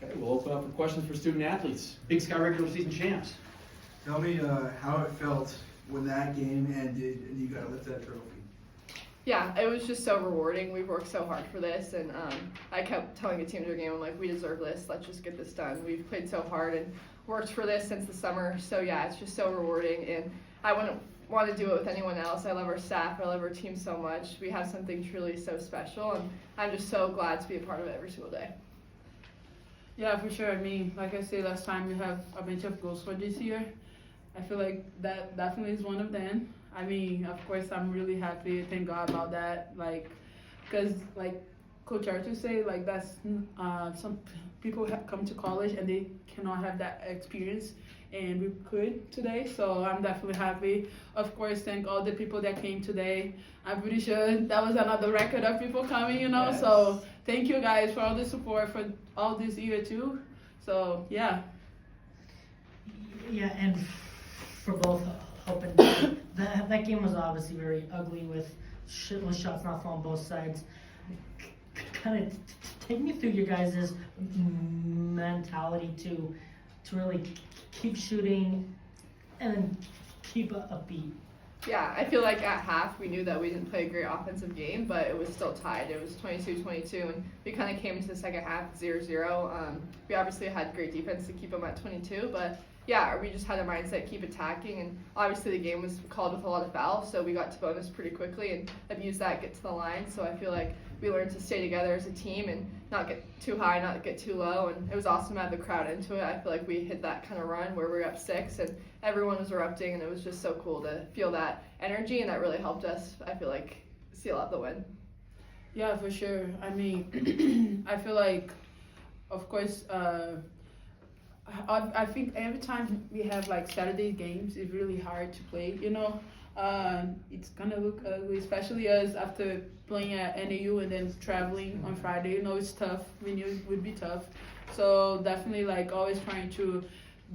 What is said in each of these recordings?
Okay, we'll open up for questions for student athletes. Big Sky regular season champs. Tell me how it felt when that game ended and you got to lift that trophy. Yeah, it was just so rewarding. We've worked so hard for this, and I kept telling the team during the game, I'm like, we deserve this. Let's just get this done. We've played so hard and worked for this since the summer. So yeah, it's just so rewarding, and I wouldn't want to do it with anyone else. I love our staff. I love our team so much. We have something truly so special, and I'm just so glad to be a part of it every single day. Yeah, for sure. I mean, like I said last time, we have a bunch of goals for this year. I feel like that definitely is one of them. I mean, of course, I'm really happy. Thank God about that. Like, because like Coach Arthur say, like that's some people have come to college and they cannot have that experience, and we could today. So I'm definitely happy. Of course, thank all the people that came today. I'm pretty sure that was another record of people coming, you know. Yes. So thank you guys for all the support for all this year too. So yeah. Yeah, and for both Hope and that game was obviously very ugly with shitless shots not falling both sides. Kind of take me through your guys' mentality to really keep shooting and then keep a beat. Yeah, I feel like at half we knew that we didn't play a great offensive game, but it was still tied. It was 22-22, and we kind of came into the second half 0-0. We obviously had great defense to keep them at 22, but yeah, we just had a mindset, keep attacking, and obviously the game was called with a lot of fouls, so we got to bonus pretty quickly and abused that, get to the line. So I feel like we learned to stay together as a team and not get too high, not get too low, and it was awesome to have the crowd into it. I feel like we hit that kind of run where we were up 6 and everyone was erupting, and it was just so cool to feel that energy, and that really helped us, I feel like, seal out the win. Yeah, for sure. I mean, I feel like, of course, I think every time we have like Saturday games, it's really hard to play, you know. It's gonna look ugly, especially us after playing at NAU and then traveling on Friday. You know, it's tough. We knew it would be tough. So definitely like always trying to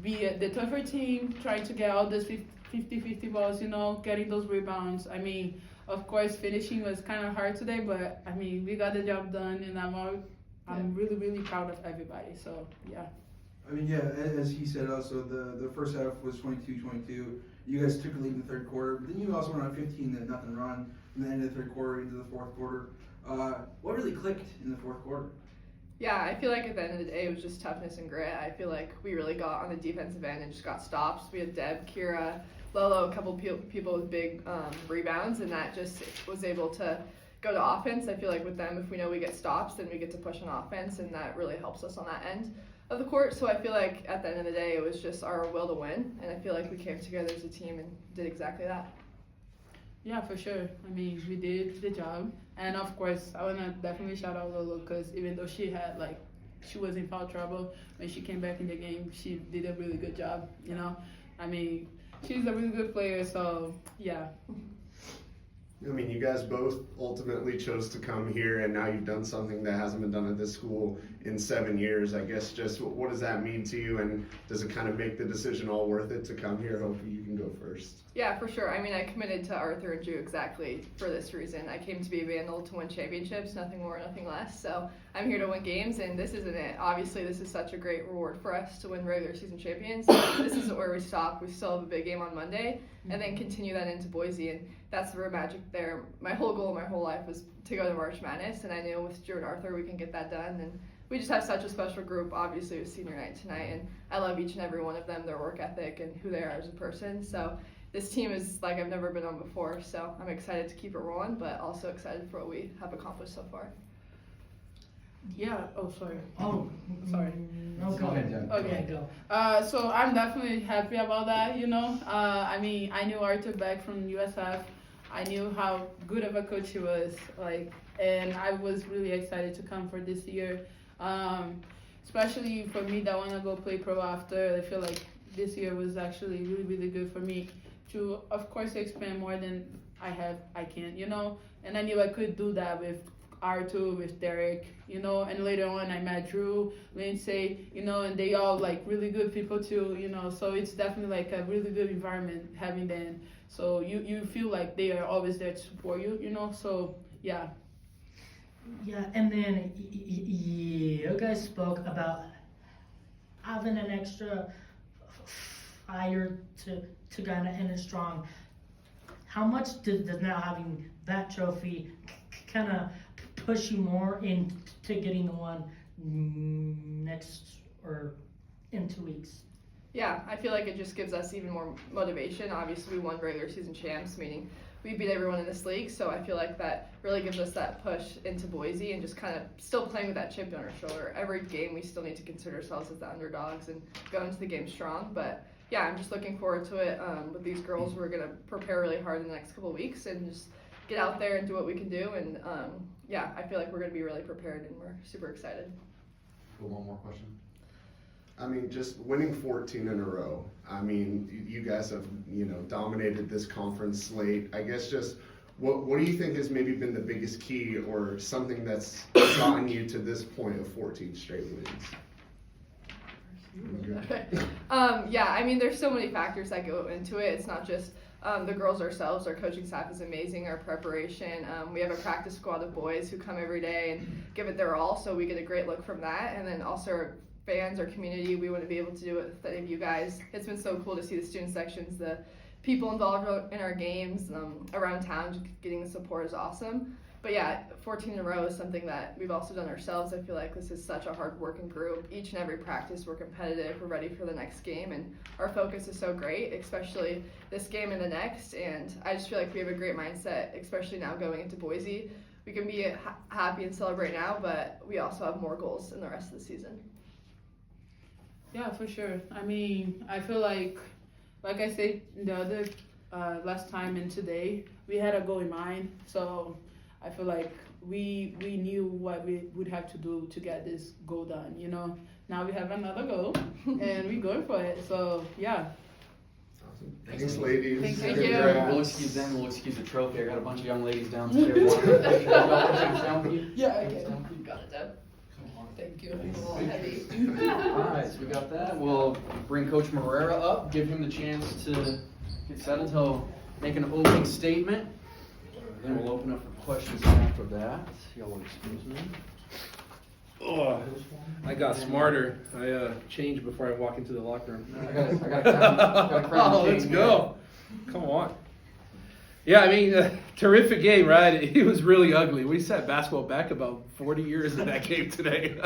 be the tougher team, trying to get all those 50-50 balls, you know, getting those rebounds. I mean, of course, finishing was kind of hard today, but I mean, we got the job done, and I'm really, really proud of everybody. So yeah. I mean, yeah, as he said also, the first half was 22-22. You guys took a lead in the third quarter, but then you also went on a 15-0 run from the end of the third quarter into the fourth quarter. What really clicked in the fourth quarter? Yeah, I feel like at the end of the day, it was just toughness and grit. I feel like we really got on the defensive end and just got stops. We had Deb, Kira, Lolo, a couple people with big rebounds, and that just was able to go to offense. I feel like with them, if we know we get stops, then we get to push on offense, and that really helps us on that end of the court. So I feel like at the end of the day, it was just our will to win, and I feel like we came together as a team and did exactly that. Yeah, for sure. I mean, we did the job. And of course, I want to definitely shout out Lolo, because even though she was in foul trouble, when she came back in the game, she did a really good job, you know. I mean, she's a really good player, so yeah. I mean, you guys both ultimately chose to come here, and now you've done something that hasn't been done at this school in 7 years. I guess just what does that mean to you, and does it kind of make the decision all worth it to come here? Hopefully you can go first. Yeah, for sure. I mean, I committed to Arthur and Drew exactly for this reason. I came to be a Vandal to win championships, nothing more, nothing less. So I'm here to win games, and this isn't it. Obviously, this is such a great reward for us to win regular season champions. This isn't where we stop. We still have a big game on Monday, and then continue that into Boise, and that's the real magic there. My whole goal my whole life was to go to March Madness, and I knew with Drew and Arthur we can get that done. And we just have such a special group. Obviously, it was senior night tonight, and I love each and every one of them, their work ethic and who they are as a person. So this team is like I've never been on before, so I'm excited to keep it rolling, but also excited for what we have accomplished so far. Yeah. Oh, sorry. Oh, Sorry. No, go ahead. Jen. Okay. Go. So I'm definitely happy about that, you know. I mean, I knew Arthur back from USF. I knew how good of a coach he was, like, and I was really excited to come for this year. Especially for me that want to go play pro after. I feel like this year was actually really, really good for me to, of course, expand more than I can, you know. And I knew I could do that with Arthur, with Derek, you know, and later on I met Drew, Lindsay, you know, and they all like really good people too, you know, so it's definitely like a really good environment having them. So you feel like they are always there to support you, you know, so yeah. Yeah, and then you guys spoke about having an extra fire to kind of end it strong. How much does now having that trophy kind of push you more into getting the one next or in 2 weeks? Yeah, I feel like it just gives us even more motivation. Obviously, we won regular season champs, meaning we beat everyone in this league, so I feel like that really gives us that push into Boise and just kind of still playing with that chip on our shoulder. Every game, we still need to consider ourselves as the underdogs and go into the game strong, but yeah, I'm just looking forward to it. With these girls, we're going to prepare really hard in the next couple of weeks and just get out there and do what we can do, and yeah, I feel like we're going to be really prepared and we're super excited. One more question. I mean, just winning 14 in a row. I mean, you guys have, dominated this conference slate. I guess just what do you think has maybe been the biggest key or something that's gotten you to this point of 14 straight wins? Yeah, I mean, there's so many factors that go into it. It's not just the girls ourselves. Our coaching staff is amazing. Our preparation. We have a practice squad of boys who come every day and give it their all, so we get a great look from that. And then also our fans, our community, we want to be able to do it with any of you guys. It's been so cool to see the student sections, the people involved in our games, around town, just getting the support is awesome. But yeah, 14 in a row is something that we've also done ourselves. I feel like this is such a hard working group. Each and every practice we're competitive, we're ready for the next game, and our focus is so great, especially this game and the next. And I just feel like we have a great mindset, especially now going into Boise. We can be happy and celebrate now, but we also have more goals in the rest of the season. Yeah, for sure. I mean, I feel like I said the other last time and today, we had a goal in mind. So I feel like we knew what we would have to do to get this goal done. Now we have another goal, and we're going for it. So yeah. Awesome. Thanks, ladies. Thank you. We'll excuse them. We'll excuse the trophy. I got a bunch of young ladies downstairs. Down with you? Yeah, okay. Got it, Deb. Thank you. Thanks. A little heavy. Alright, so we got that. We'll bring Coach Moreira up, give him the chance to get settled. He'll make an opening statement. Then we'll open up for questions after that. Y'all will excuse me. Oh, I got smarter. I changed before I walk into the locker room. I got a crown Oh, let's king go. Come on. Yeah, I mean, terrific game, right? It was really ugly. We set basketball back about 40 years in that game today.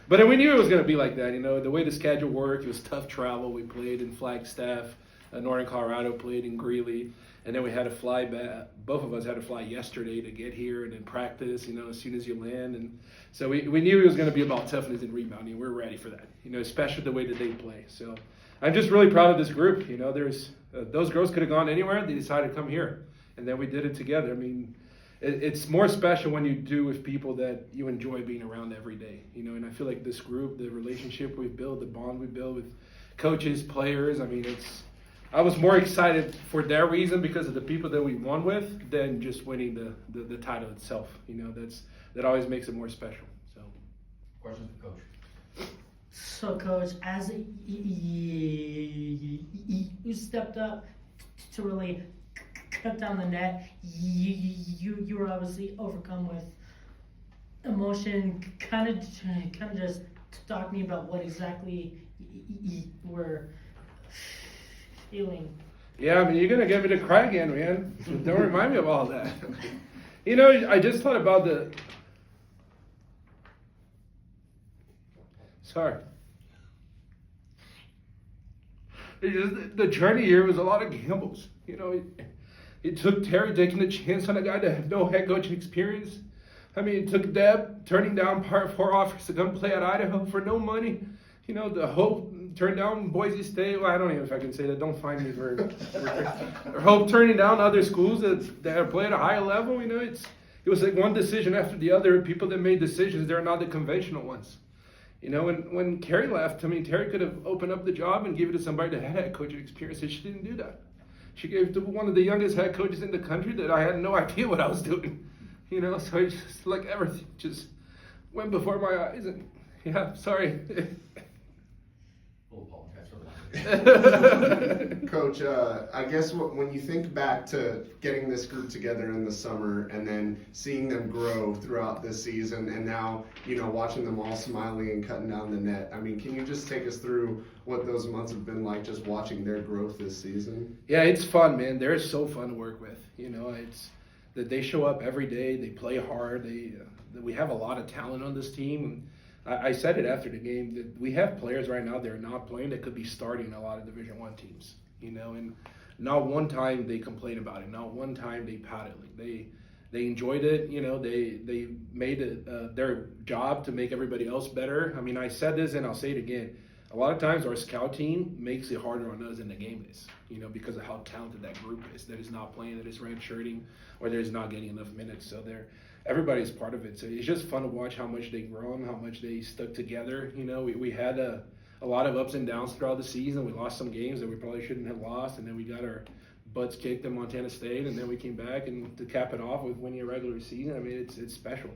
But we knew it was going to be like that. The way the schedule worked, it was tough travel. We played in Flagstaff. Northern Colorado played in Greeley. And then we had to fly back. Both of us had to fly yesterday to get here and then practice, as soon as you land. And so we knew it was going to be about toughness and rebounding. We're ready for that, especially the way that they play. So I'm just really proud of this group. There's those girls could have gone anywhere. They decided to come here. And then we did it together. I mean, it's more special when you do with people that you enjoy being around every day. And I feel like this group, the relationship we build, the bond we build with coaches, players, I mean, I was more excited for their reason because of the people that we won with than just winning the title itself. That always makes it more special. So, Questions for Coach? So, Coach, as you stepped up to really cut down the net, you were obviously overcome with emotion. Kind of just talk to me about what exactly you were feeling. yeah, I mean, you're going to get me to cry again, man. Don't remind me of all that. I just thought about sorry. The journey here was a lot of gambles. It took Terry taking a chance on a guy that had no head coaching experience. I mean, it took Deb turning down Part 4 offers to come play at Idaho for no money. The Hope turned down Boise State. Well, I don't even know if I can say that. Don't find me for Hope turning down other schools that play at a higher level. It was like one decision after the other. People that made decisions, they're not the conventional ones. When Terry left, I mean, Terry could have opened up the job and gave it to somebody that had head coaching experience, and she didn't do that. She gave it to one of the youngest head coaches in the country that I had no idea what I was doing. So it's just like everything just went before my eyes. And yeah, sorry. We'll apologize for that. Coach, I guess when you think back to getting this group together in the summer and then seeing them grow throughout this season and now, watching them all smiling and cutting down the net, I mean, can you just take us through what those months have been like just watching their growth this season? Yeah, it's fun, man. They're so fun to work with. It's that they show up every day. They play hard. We have a lot of talent on this team. I said it after the game that we have players right now that are not playing that could be starting a lot of Division I teams. And not one time they complained about it. Not one time they pouted. They enjoyed it. They made it their job to make everybody else better. I mean, I said this and I'll say it again. A lot of times our scout team makes it harder on us than the game is, because of how talented that group is, that is not playing, that is redshirting, or that is not getting enough minutes. So everybody's part of it. So it's just fun to watch how much they've grown, how much they stuck together. We had a lot of ups and downs throughout the season. We lost some games that we probably shouldn't have lost, and then we got our butts kicked in Montana State, and then we came back and to cap it off with winning a regular season. I mean, it's special.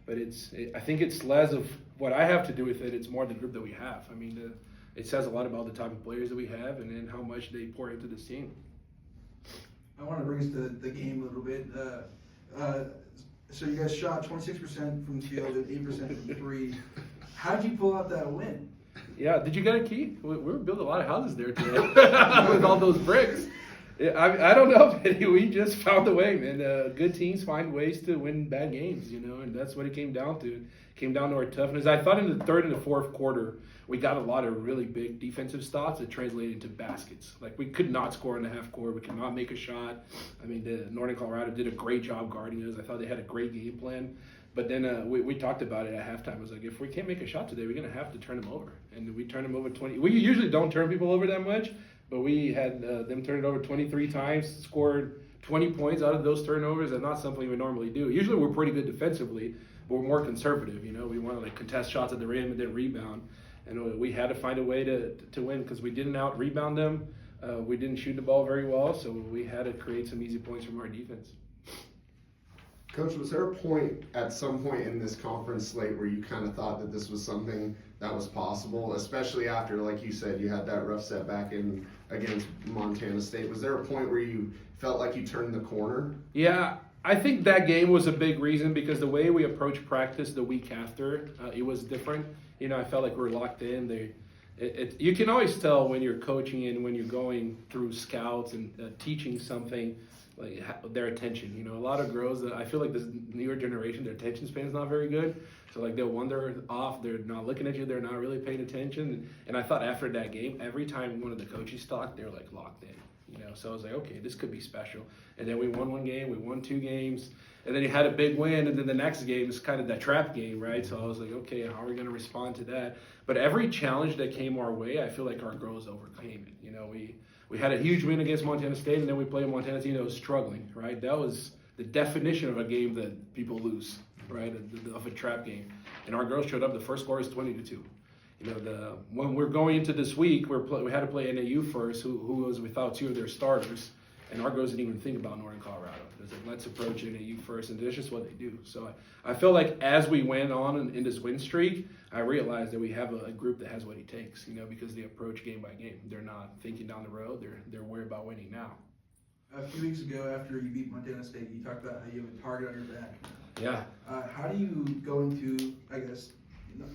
But I think it's less of what I have to do with it. It's more the group that we have. I mean, it says a lot about the type of players that we have and then how much they pour into this team. I want to bring us to the game a little bit. So you guys shot 26% from the field and 8% from three. How did you pull out that win? Yeah, did you get a key? We were building a lot of houses there today with all those bricks. I don't know, Eddie. We just found a way, man. Good teams find ways to win bad games, and that's what it came down to. It came down to our toughness. I thought in the third and the fourth quarter, we got a lot of really big defensive stops that translated into baskets. Like, we could not score in the half court. We could not make a shot. I mean, the Northern Colorado did a great job guarding us. I thought they had a great game plan. But then we talked about it at halftime. I was like, if we can't make a shot today, we're going to have to turn them over. And we turned them over 20. We usually don't turn people over that much. But we had them turn it over 23 times, scored 20 points out of those turnovers, and not something we normally do. Usually we're pretty good defensively, but we're more conservative. We want to contest shots at the rim and then rebound. And we had to find a way to win because we didn't out-rebound them. We didn't shoot the ball very well, so we had to create some easy points from our defense. Coach, was there a point at some point in this conference slate where you kind of thought that this was something that was possible, especially after, like you said, you had that rough setback against Montana State? Was there a point where you felt like you turned the corner? Yeah, I think that game was a big reason because the way we approached practice the week after, it was different. I felt like we were locked in. You can always tell when you're coaching and when you're going through scouts and teaching something, like their attention. A lot of girls, I feel like this newer generation, their attention span is not very good. So they'll wander off, they're not looking at you, they're not really paying attention. And I thought after that game, every time one of the coaches talked, they're locked in. So I was like, okay, this could be special. And then we won one game, we won 2 games, and then you had a big win, and then the next game is kind of that trap game, right? So I was like, okay, how are we going to respond to that? But every challenge that came our way, I feel like our girls overcame it. We had a huge win against Montana State, and then we played a Montana team that was struggling, right? That was the definition of a game that people lose, right, of a trap game. And our girls showed up. The first score is 20-2. When we're going into this week, we had to play NAU first, who was without 2 of their starters, and our girls didn't even think about Northern Colorado. It was like, let's approach NAU first, and that's just what they do. So I feel like as we went on in this win streak, I realized that we have a group that has what it takes, because they approach game by game. They're not thinking down the road. They're worried about winning now. A few weeks ago, after you beat Montana State, you talked about how you have a target on your back. Yeah. How do you go into, I guess,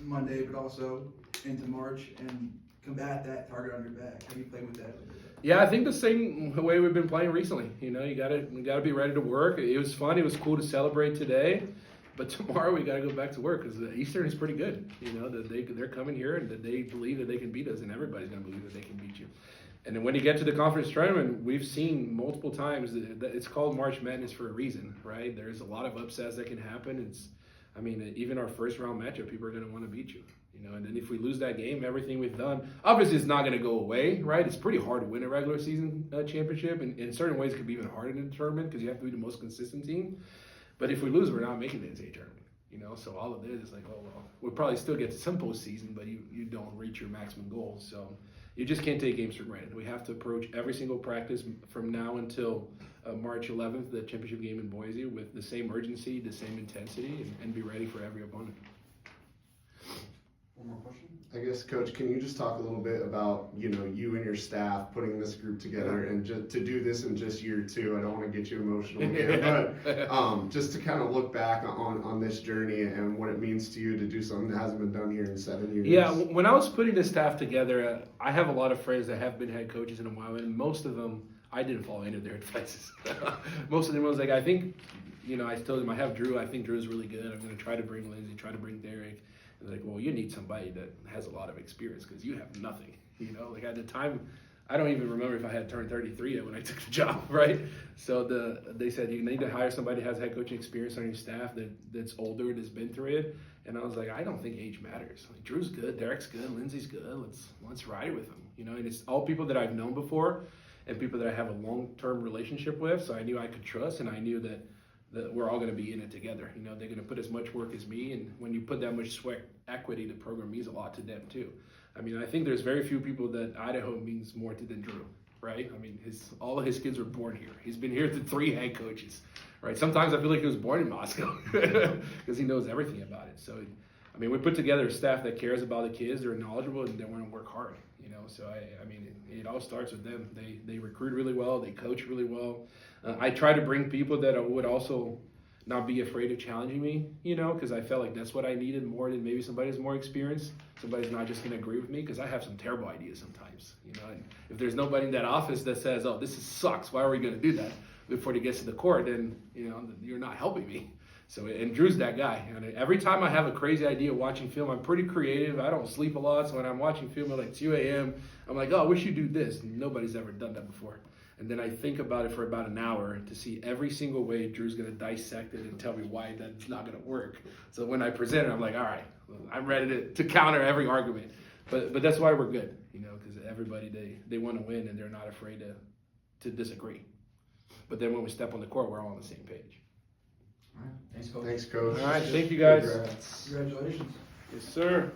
Monday, but also into March and combat that target on your back? How do you play with that? Yeah, I think the same way we've been playing recently. You gotta be ready to work. It was fun. It was cool to celebrate today, but tomorrow we gotta go back to work because the Eastern is pretty good. That they're coming here and that they believe that they can beat us, and everybody's gonna believe that they can beat you. And then when you get to the conference tournament, we've seen multiple times that it's called March Madness for a reason, right? There's a lot of upsets that can happen. Even our first round matchup, people are gonna want to beat you. And then if we lose that game, everything we've done, obviously it's not going to go away, right? It's pretty hard to win a regular season championship, and in certain ways it could be even harder in the tournament because you have to be the most consistent team. But if we lose, we're not making the NCAA tournament, So all of this is like, oh, well, we'll probably still get to some postseason, but you don't reach your maximum goals. So you just can't take games for granted. We have to approach every single practice from now until March 11th, the championship game in Boise, with the same urgency, the same intensity, and be ready for every opponent. One more question? I guess, Coach, can you just talk a little bit about, you know, you and your staff putting this group together and just to do this in just year 2? I don't want to get you emotional here, but just to kind of look back on this journey and what it means to you to do something that hasn't been done here in 7 years. Yeah, when I was putting this staff together, I have a lot of friends that have been head coaches in a while, and most of them, I didn't follow any of their advices. Most of them was like, I think, you know, I told them I have Drew. I think Drew's really good. I'm going to try to bring Lindsay, try to bring Derek. And they're like, well, you need somebody that has a lot of experience because you have nothing. You know, like at the time, I don't even remember if I had turned 33 yet when I took the job, right? So they said you need to hire somebody that has head coaching experience on your staff that's older, that's been through it. And I was like, I don't think age matters. Like, Drew's good, Derek's good, Lindsay's good. Let's ride with them. You know, and it's all people that I've known before and people that I have a long-term relationship with. So I knew I could trust, and I knew that we're all going to be in it together. You know, they're going to put as much work as me, and when you put that much sweat equity, the program means a lot to them too. I mean, I think there's very few people that Idaho means more to than Drew, right? I mean, all of his kids were born here. He's been here to 3 head coaches, right? Sometimes I feel like he was born in Moscow because he knows everything about it. So, I mean, we put together a staff that cares about the kids, they're knowledgeable, and they want to work hard, you know? So, I mean, it all starts with them. They recruit really well, they coach really well. I try to bring people that would also not be afraid of challenging me, you know, because I felt like that's what I needed more than maybe somebody who's more experienced. Somebody's not just going to agree with me, because I have some terrible ideas sometimes, you know. And if there's nobody in that office that says, oh, this sucks, why are we going to do that before it gets to the court, then, you know, you're not helping me. So, and Drew's that guy. And every time I have a crazy idea watching film, I'm pretty creative. I don't sleep a lot, so when I'm watching film at like 2 a.m., I'm like, oh, we should do this. Nobody's ever done that before. And then I think about it for about an hour to see every single way Drew's going to dissect it and tell me why that's not going to work. So when I present it, I'm like, all right, I'm ready to counter every argument. But that's why we're good, you know, because everybody, they want to win and they're not afraid to disagree. But then when we step on the court, we're all on the same page. All right. Thanks, Coach. Thanks, Coach. All right, thank you guys. Congrats. Congratulations. Yes, sir.